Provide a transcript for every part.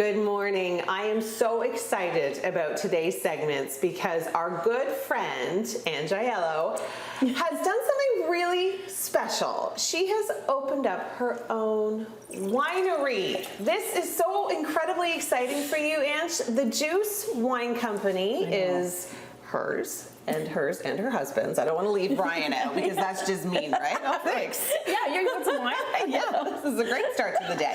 Good morning. I am so excited about today's segments because our good friend, Angelo, has done something really special. She has opened up her own winery. This is so incredibly exciting for you, Ange. The Juice Wine Company is hers and her husband's. I don't want to leave Brian out because that's just mean, right? Oh, thanks. Yeah, you want some wine? Yeah, this is a great start to the day.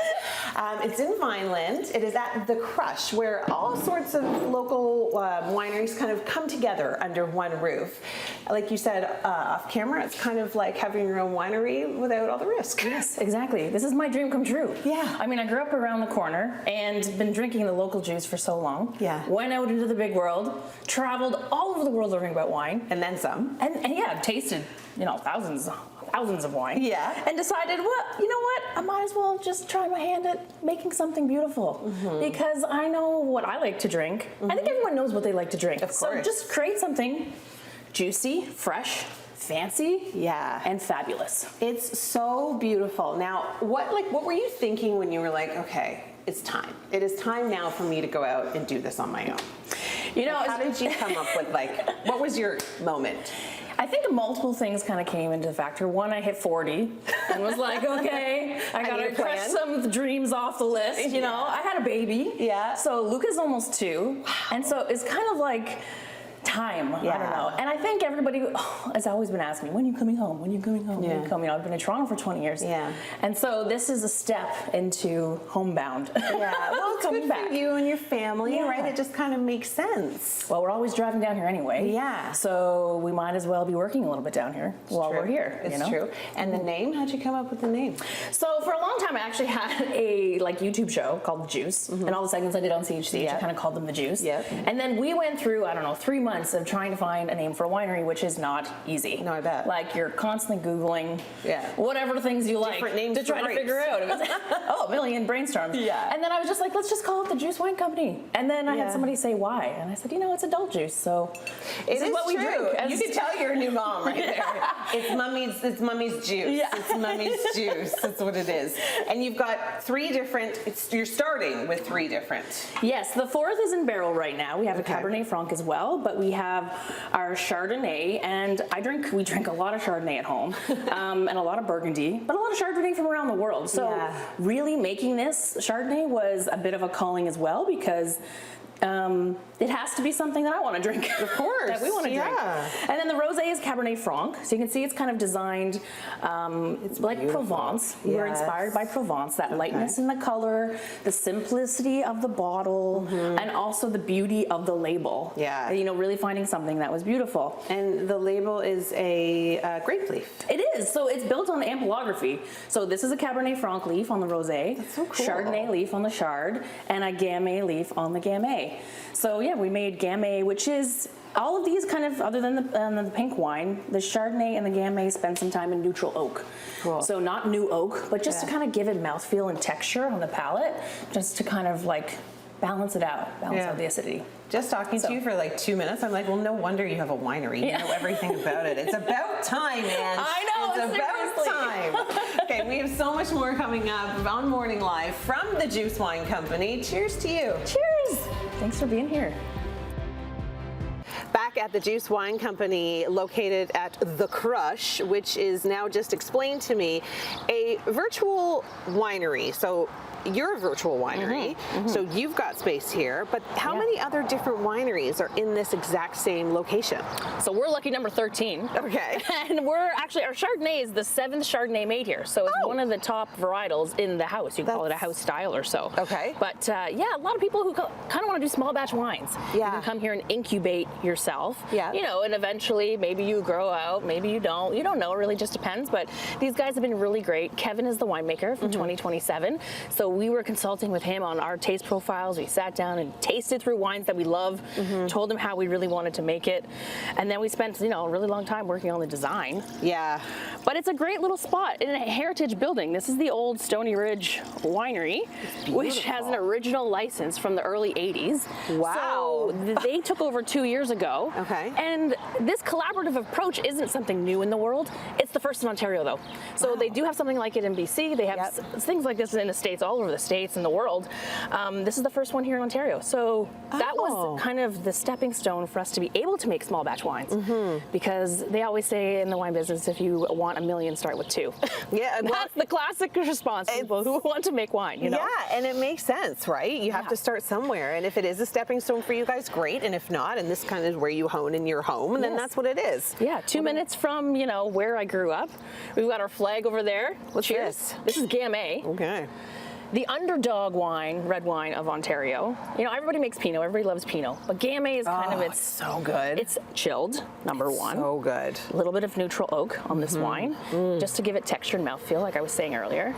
It's in Vineland. It is at the Crush, where all sorts of local wineries kind of come together under one roof. Like you said off camera, it's kind of like having your own winery without all the risk. Yes, exactly. This is my dream come true. Yeah. I mean, I grew up around the corner and been drinking the local juice for so long. Yeah. Went out into the big world, traveled all over the world learning about wine. And then some. And yeah, I've tasted, thousands of wine. Yeah. And decided, well, you know what? I might as well just try my hand at making something beautiful because I know what I like to drink. I think everyone knows what they like to drink. Of course. So just create something juicy, fresh, fancy, and fabulous. It's so beautiful. Now, what were you thinking when you were like, okay, it's time. It is time now for me to go out and do this on my own. How did you come up with what was your moment? I think multiple things kind of came into the factor. One, I hit 40 and was like, okay, I gotta crush some dreams off the list. I had a baby. Yeah. So Luca's almost 2. And so it's kind of like time. Yeah. I don't know. And I think everybody has always been asking me, when are you coming home? When are you coming home? When are you coming? I've been in Toronto for 20 years. Yeah. And so this is a step into homebound. Yeah. Well, it's good for you and your family, right? It just kind of makes sense. Well, we're always driving down here anyway. Yeah. So we might as well be working a little bit down here while we're here. It's true. And the name? How'd you come up with the name? So for a long time, I actually had a YouTube show called The Juice, and all the segments I did on CHCH, I kind of called them The Juice. Yep. And then we went through, 3 months of trying to find a name for a winery, which is not easy. No, I bet. Like you're constantly Googling whatever things you like names to try to figure out. It was, a million brainstorms. Yeah. And then I was just like, let's just call it The Juice Wine Company. And then I had somebody say why, and I said, it's adult juice, so this is what we drink. You can tell you're a new mom right there. It's mummy's juice. Yeah. It's mummy's juice. That's what it is. And you've got 3 different. You're starting with 3 different. Yes, the 4th is in barrel right now. We have a Cabernet Franc as well, but we have our Chardonnay, and we drink a lot of Chardonnay at home, and a lot of Burgundy, but a lot of Chardonnay from around the world. So really making this Chardonnay was a bit of a calling as well because it has to be something that I want to drink. Of course. That we want to drink. And then the rosé is Cabernet Franc. So you can see it's kind of designed it's like beautiful. Provence. We were inspired by Provence. That lightness in the color, the simplicity of the bottle, and also the beauty of the label. Yeah. Really finding something that was beautiful. And the label is a grape leaf. It is. So it's built on ampelography. So this is a Cabernet Franc leaf on the rosé. That's so cool. Chardonnay leaf on the Chard, and a Gamay leaf on the Gamay. So yeah, we made Gamay, which is all of these kind of, other than the pink wine, the Chardonnay and the Gamay spend some time in neutral oak. Cool. So not new oak, but just to kind of give it mouthfeel and texture on the palate, just to kind of balance it out, out the acidity. Just talking to you for 2 minutes, I'm like, well, no wonder you have a winery. You know everything about it. It's about time, man. I know, it's about time. Okay, we have so much more coming up on Morning Live from the Juice Wine Company. Cheers to you. Cheers. Thanks for being here. Back at the Juice Wine Company, located at The Crush, which is now just explained to me a virtual winery. So you're a virtual winery, so you've got space here, but how many other different wineries are in this exact same location? So we're lucky number 13. Okay. And we're actually, our Chardonnay is the 7th Chardonnay made here. So it's one of the top varietals in the house. You call it a house style or so. Okay. But a lot of people who kind of want to do small batch wines. You can come here and incubate yourself. Yeah. And eventually maybe you grow out, maybe you don't. You don't know, it really just depends. But these guys have been really great. Kevin is the winemaker from 2027. So we were consulting with him on our taste profiles. We sat down and tasted through wines that we love, told him how we really wanted to make it. And then we spent, a really long time working on the design. Yeah. But it's a great little spot in a heritage building. This is the old Stony Ridge Winery, which has an original license from the early 80s. Wow. So they took over 2 years ago. Okay. And this collaborative approach isn't something new in the world. It's the first in Ontario, though. So they do have something like it in BC. They have things like this in the States all over the States and the world. This is the first one here in Ontario. So that was kind of the stepping stone for us to be able to make small batch wines. Because they always say in the wine business, if you want 1 million, start with 2. Yeah, That's the classic response to people who want to make wine, you know? Yeah, and it makes sense, right? You have to start somewhere, and if it is a stepping stone for you guys, great, and if not, and this kind of where you hone in your home, then that's what it is. Yeah, 2 minutes from, you know, where I grew up. We've got our flag over there. Cheers. This is Gamay. Okay. The underdog wine, red wine of Ontario. You know, everybody makes Pinot, everybody loves Pinot, but Gamay is kind of it's so good. It's chilled, number one. So good. A little bit of neutral oak on this wine, just to give it texture and mouthfeel, like I was saying earlier.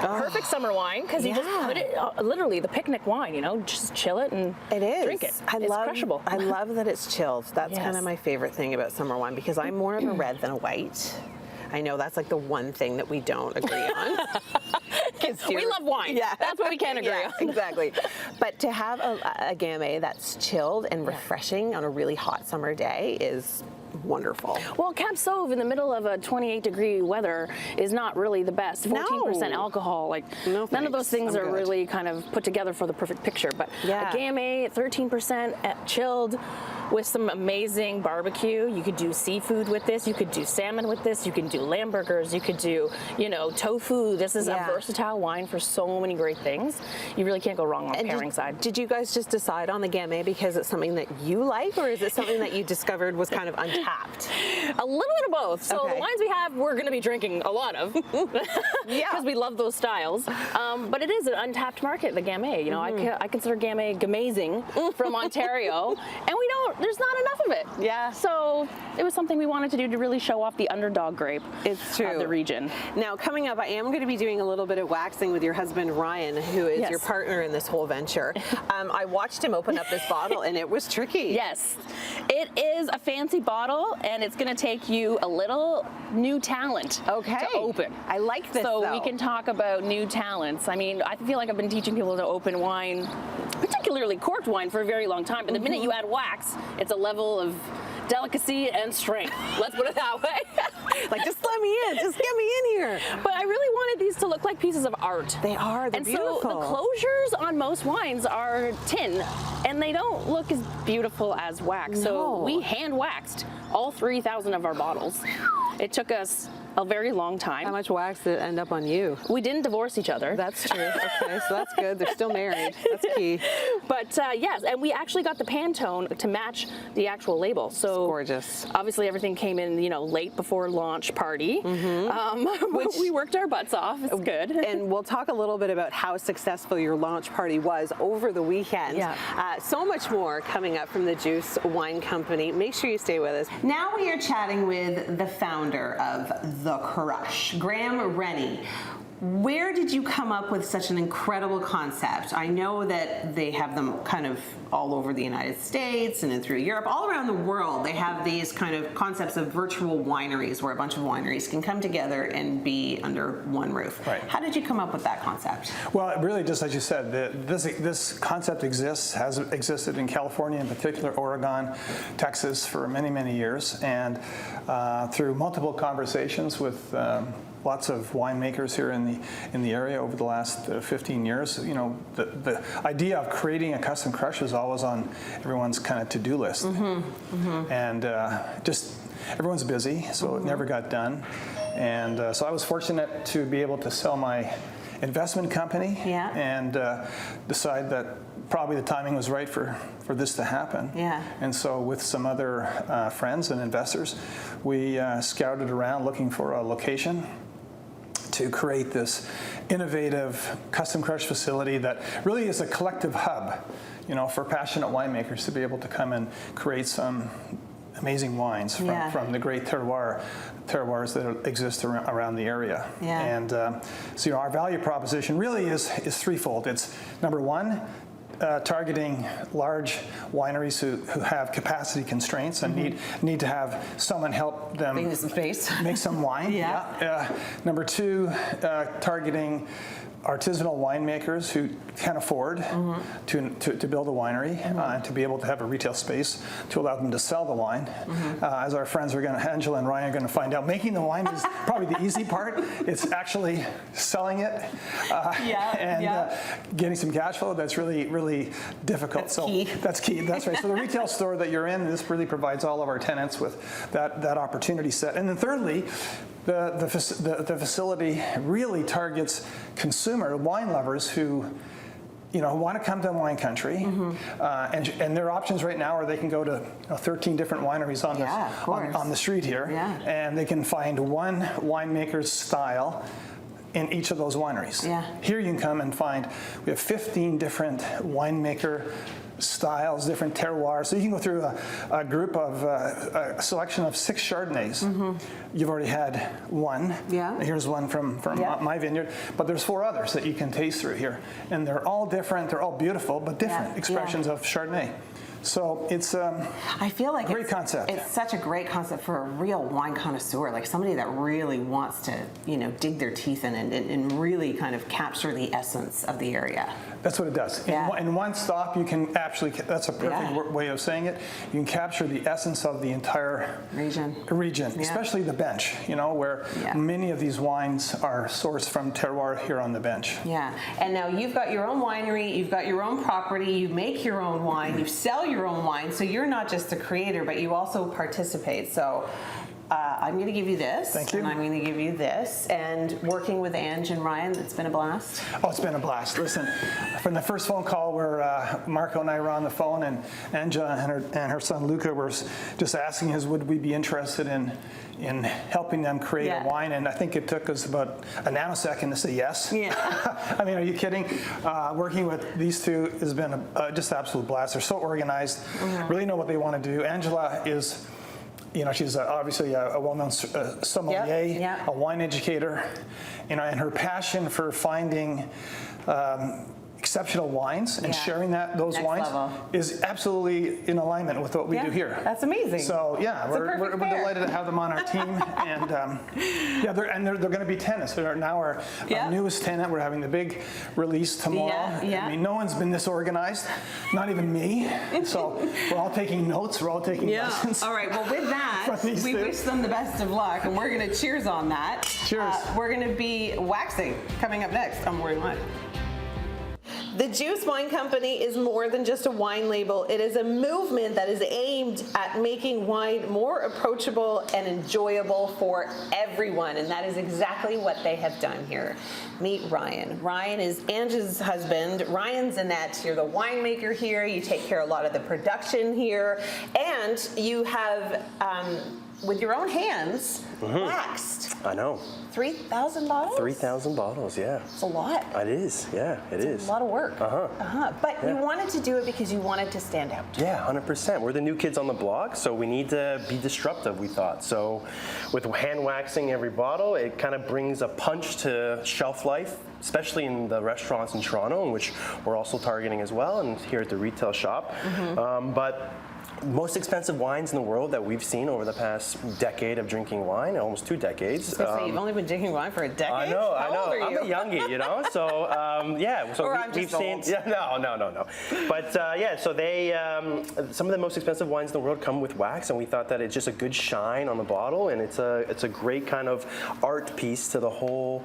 Perfect summer wine because you just put it, literally the picnic wine, you know, just chill it and drink it. It's crushable. I love that it's chilled. That's kind of my favorite thing about summer wine because I'm more of a red than a white. I know that's like the one thing that we don't agree on. We love wine. Yeah. That's what we can agree on. Exactly. But to have a Gamay that's chilled and refreshing on a really hot summer day is wonderful. Well, Cab Sauv in the middle of a 28-degree weather is not really the best. 14% alcohol, like none of those things are really kind of put together for the perfect picture. But a Gamay, 13% chilled with some amazing barbecue. You could do seafood with this. You could do salmon with this. You can do lamb burgers. You could do, you know, tofu. This is a versatile wine for so many great things. You really can't go wrong on the pairing side. Did you guys just decide on the Gamay because it's something that you like, or is it something that you discovered was kind of untapped? A little bit of both. So the wines we have, we're going to be drinking a lot of because we love those styles. But it is an untapped market, the Gamay. You know, I consider Gamay amazing from Ontario, and there's not enough of it. Yeah. So it was something we wanted to do to really show off the underdog grape. It's true. Of the region. Now, coming up, I am going to be doing a little bit of waxing with your husband, Ryan, who is your partner in this whole venture. I watched him open up this bottle, and it was tricky. Yes. It is a fancy bottle, and it's going to take you a little new talent to open. I like this, So we can talk about new talents. I mean, I feel like I've been teaching people to open wine, particularly corked wine, for a very long time. But the minute you add wax, it's a level of delicacy and strength. Let's put it that way. Like, just let me in. Just get me in here. But I really wanted these to look like pieces of art. They are. They're beautiful. So the closures on most wines are tin, and they don't look as beautiful as wax. So we hand waxed all 3,000 of our bottles. It took us a very long time. How much wax did it end up on you? We didn't divorce each other. That's true. Okay, so that's good. They're still married. That's key. But yes, and we actually got the Pantone to match the actual label. So it's gorgeous. Obviously, everything came in, you know, late before launch party. Which we worked our butts off. It's good. And we'll talk a little bit about how successful your launch party was over the weekend. So much more coming up from the Juice Wine Company. Make sure you stay with us. Now we are chatting with the founder of The Crush, Graham Rennie. Where did you come up with such an incredible concept? I know that they have them kind of all over the United States and then through Europe, all around the world. They have these kind of concepts of virtual wineries where a bunch of wineries can come together and be under one roof. Right. How did you come up with that concept? Well, really, just as you said, this concept has existed in California, in particular Oregon, Texas, for many, many years, and through multiple conversations with lots of winemakers here in the area over the last 15 years. You know, the idea of creating a custom crush is always on everyone's kind of to-do list, and just everyone's busy, so it never got done. And so I was fortunate to be able to sell my investment company and decide that probably the timing was right for this to happen. And so with some other friends and investors, we scouted around looking for a location to create this innovative custom crush facility that really is a collective hub, you know, for passionate winemakers to be able to come and create some amazing wines from the great terroirs that exist around the area. And so, you know, our value proposition really is threefold. It's number one, targeting large wineries who have capacity constraints and need to have someone help them make some wine. Number two, targeting artisanal winemakers who can afford to build a winery and to be able to have a retail space to allow them to sell the wine. As our friends Angela and Ryan are going to find out, making the wine is probably the easy part. It's actually selling it and getting some cash flow. That's really, really difficult. That's key. That's right. So the retail store that you're in, this really provides all of our tenants with that opportunity set. And then thirdly, the facility really targets consumer wine lovers who want to come to wine country, and their options right now are they can go to 13 different wineries on the street here, and they can find one winemaker's style in each of those wineries. Here you can come and find, we have 15 different winemaker styles, different terroirs. So you can go through a group of a selection of 6 Chardonnays. You've already had one. Here's one from my vineyard, but there's 4 others that you can taste through here, and they're all different. They're all beautiful, but different expressions of Chardonnay. So it's I feel like great concept. It's such a great concept for a real wine connoisseur, like somebody that really wants to, dig their teeth in and really kind of capture the essence of the area. That's what it does. In one stop, you can actually, that's a perfect way of saying it, you can capture the essence of the entire region, especially the bench, where many of these wines are sourced from terroir here on the bench. And now you've got your own winery, you've got your own property, you make your own wine, you sell your own wine, so you're not just a creator, but you also participate. So I'm going to give you this. Thank you. And I'm going to give you this. And working with Ange and Ryan, it's been a blast. Oh, it's been a blast. Listen, from the first phone call where Marco and I were on the phone, and Angela and her son Luca were just asking us, would we be interested in helping them create a wine, and I think it took us about a nanosecond to say yes. I mean, are you kidding? Working with these two has been just an absolute blast. They're so organized, really know what they want to do. Angela is, she's obviously a well-known sommelier, a wine educator, and her passion for finding exceptional wines and sharing those Next wines level. is absolutely in alignment with what we do here. That's amazing. So we're delighted to have them on our team, and they're going to be tenants. They're now our newest tenant. We're having the big release tomorrow. I mean, no one's been this organized, not even me. So we're all taking notes. We're all taking lessons. All right. Well, with that, we wish them the best of luck, and we're going to cheers on that. Cheers. We're going to be waxing coming up next on Morning Wine. The Juice Wine Company is more than just a wine label. It is a movement that is aimed at making wine more approachable and enjoyable for everyone, and that is exactly what they have done here. Meet Ryan. Ryan is Ange's husband. Ryan's Annette. You're the winemaker here. You take care of a lot of the production here, and you have, with your own hands, waxed. I know. 3,000 bottles? 3,000 bottles, yeah. It's a lot. It is, yeah, it is. It's a lot of work. But you wanted to do it because you wanted to stand out. Yeah, 100%. We're the new kids on the block, so we need to be disruptive, we thought. So with hand waxing every bottle, it kind of brings a punch to shelf life, especially in the restaurants in Toronto, in which we're also targeting as well, and here at the retail shop. But most expensive wines in the world that we've seen over the past decade of drinking wine, almost 2 decades. You've only been drinking wine for a decade? I know. How old are you? I'm a youngie, So we've seen. Old. Yeah, no. But so they some of the most expensive wines in the world come with wax, and we thought that it's just a good shine on the bottle, and it's a great kind of art piece to the whole.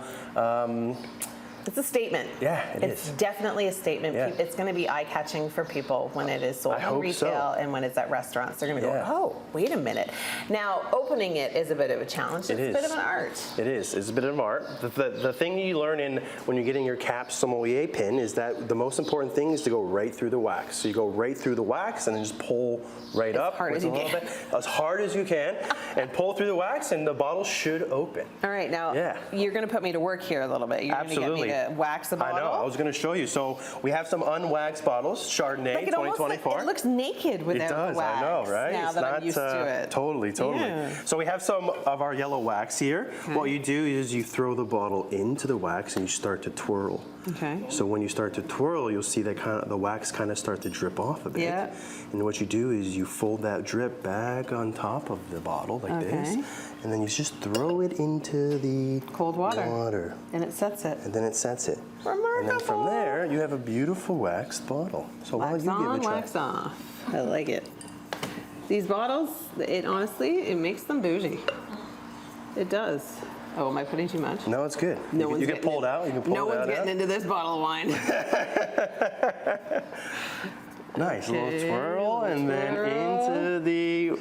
It's a statement. Yeah, it's definitely a statement. Yeah. It's going to be eye-catching for people when it is sold in retail and when it's at restaurants. They're going to go, oh, wait a minute. Now, opening it is a bit of a challenge. It's a bit of an art. It is. It's a bit of an art. The thing you learn when you're getting your cap sommelier pin is that the most important thing is to go right through the wax. So you go right through the wax and then just pull right up as hard as you can, and pull through the wax, and the bottle should open. All right, now you're going to put me to work here a little bit. You're Absolutely. going to get me to wax the bottle. I know. I was going to show you. So we have some unwaxed bottles, Chardonnay 2024. It looks naked without the wax. I know, right? Now that I'm used to it. Totally. Yeah. So we have some of our yellow wax here. Okay. What you do is you throw the bottle into the wax and you start to twirl. Okay. So when you start to twirl, you'll see that the wax kind of start to drip off a bit. Yeah. And what you do is you fold that drip back on top of the bottle like this, and then you just throw it into the cold water. And it sets it. And then it sets it. Remarkable. And then from there, you have a beautiful waxed bottle. So why don't Wax you give on, it a try? wax off. I like it. These bottles, it honestly, it makes them bougie. It does. Oh, am I putting too much? No, it's good. No one's you can getting pull it out. You can pull No it out. one's getting into this bottle of wine. Nice, a little Okay, twirl, and then twirl. into the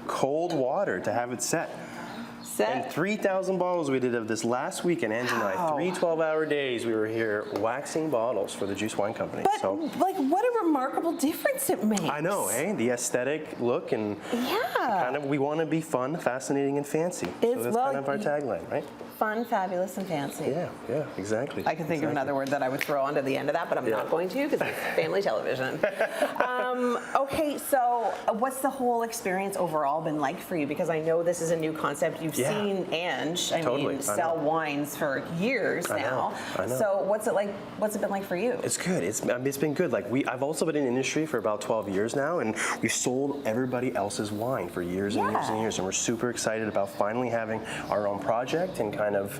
cold water to have it set. And Set. 3,000 bottles we did of this last week, and Ange and I, Wow. 3 12-hour days, we were here waxing bottles for the Juice Wine Company. But So like, what a remarkable difference it makes. I know, eh? The aesthetic look and kind of, we want to be fun, fascinating, and fancy. So It's- that's well, kind of our tagline, right? Fun, fabulous, and fancy. Yeah, exactly. I can think of another word that I would throw onto the end of that, but I'm not going to because it's family television. Okay, so what's the whole experience overall been like for you? Because I know this is a new concept. You've Yeah. seen Ange, I Totally, mean, I sell know. wines for years I know, now. I know. So what's it like? What's it been like for you? It's good. It's been good. Like I've also been in the industry for about 12 years now, and we've sold everybody else's wine for years and years and Yeah. years. And we're super excited about finally having our own project and kind of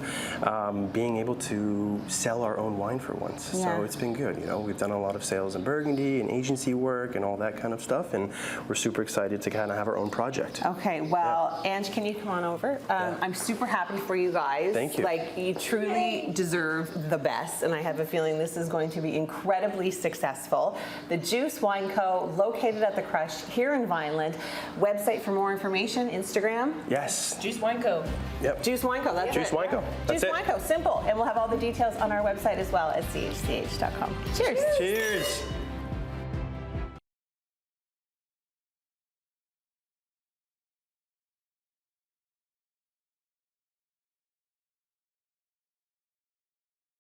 being able to sell our own wine for once. Yeah. So it's been good. You know, we've done a lot of sales in Burgundy and agency work and all that kind of stuff, and we're super excited to kind of have our own project. Okay, well, Ange, can you come on over? I'm super happy for you guys. Thank you. Like, you truly deserve the best, and I have a feeling this is going to be incredibly successful. The Juice Wine Co., located at the Crush here in Vineland. Website for more information, Instagram. Yes. Juice Wine Co. Yep. Juice Wine Co., that's Juice it. Wine Co. That's Juice it. Wine Co., simple. And we'll have all the details on our website as well at chch.com. Cheers. Cheers.